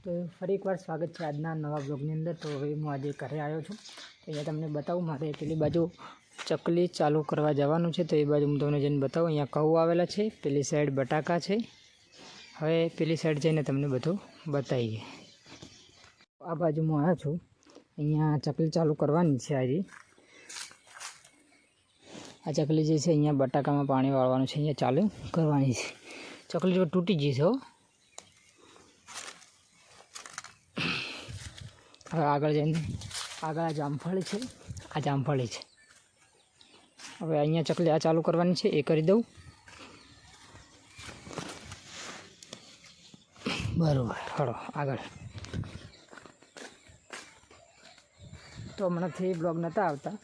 તો ફરી એકવાર સ્વાગત છે આજના નવા બ્લોગની અંદર। તો હવે હું આજે ઘરે આવ્યો છું। તો અહીંયા તમને બતાવું, મારે પેલી બાજુ ચકલી ચાલુ કરવા જવાનું છે। તો એ બાજુ હું તમને જઈને બતાવું। અહીંયા ઘઉં આવેલા છે, પેલી સાઈડ બટાકા છે। હવે પેલી સાઈડ જઈને તમને બધું બતાવીએ। આ બાજુ હું આવ્યો છું, અહીંયા ચકલી ચાલુ કરવાની છે આજે। આ ચકલી જે છે અહીંયા બટાકામાં પાણી વાળવાનું છે, અહીંયા ચાલુ કરવાની છે। ચકલી તો તૂટી ગઈ છે હો। હવે આગળ જઈને આગળ આ જામફળી છે, આ જામફળી છે। હવે અહીંયા ચકલી આ ચાલુ કરવાની છે, એ કરી દઉં બરાબર। હળો આગળ। તો હમણાંથી બ્લોગ નહોતા આવતા।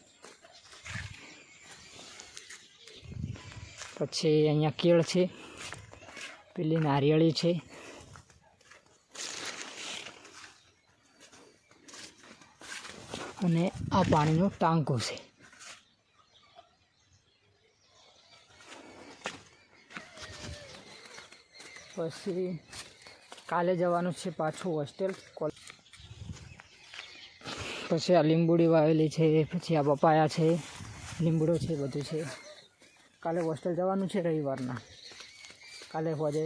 પછી અહીંયા કેળ છે, પેલી નારિયેળી છે, અને આ પાણીનો ટાંકો છે। પછી કાલે જવાનું છે પાછું હોસ્ટેલ। પછી આ લીંબુડી વાવેલી છે, પછી આ પપાયા છે, લીંબડો છે, બધું છે। કાલે હોસ્ટેલ જવાનું છે રવિવારના। કાલે હોજે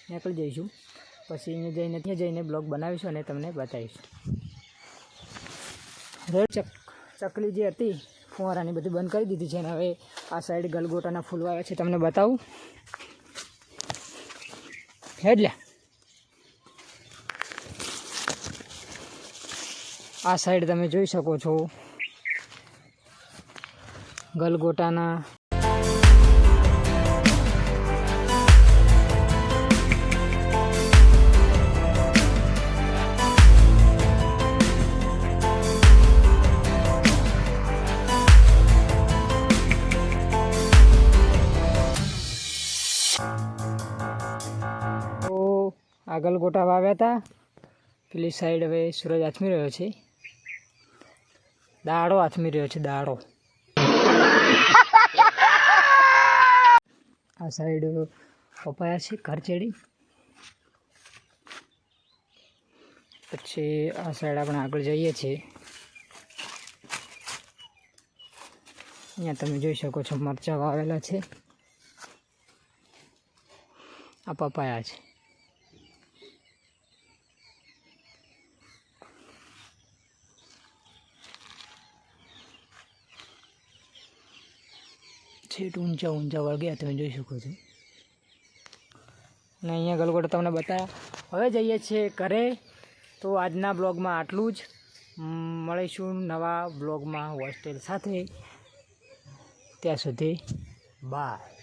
નીકળી જઈશું। પછી અહીંયા જઈને બ્લોગ બનાવીશું અને તમને બતાવીશું। ચકલી જે હતી ફુવારાની બધી બંધ કરી દીધી છે, અને હવે આ સાઈડ ગલગોટાના ફૂલ આવ્યા છે, તમને બતાવું એટલે આ સાઈડ તમે જોઈ શકો છો ગલગોટાના। આ ગલગોટા વાવ્યા હતા। પેલી સાઈડ હવે સૂરજ આથમી રહ્યો છે, દાડો આથમી રહ્યો છે, દાડો। આ સાઈડ પપાયા છે, ખરચેડી। પછી આ સાઈડ આપણે આગળ જઈએ છીએ। અહીંયા તમે જોઈ શકો છો મરચાં વાવેલા છે, આ પપાયા છે। છેટ ઊંચા ઊંચા વળગ્યા તમે જોઈ શકો છો। અને અહીંયા ગલગોટા તમને બતાવ્યા। હવે જઈએ છીએ ઘરે। તો આજના બ્લોગમાં આટલું જ। મળીશું નવા બ્લોગમાં હોસ્ટેલ સાથે। ત્યાં સુધી બાય।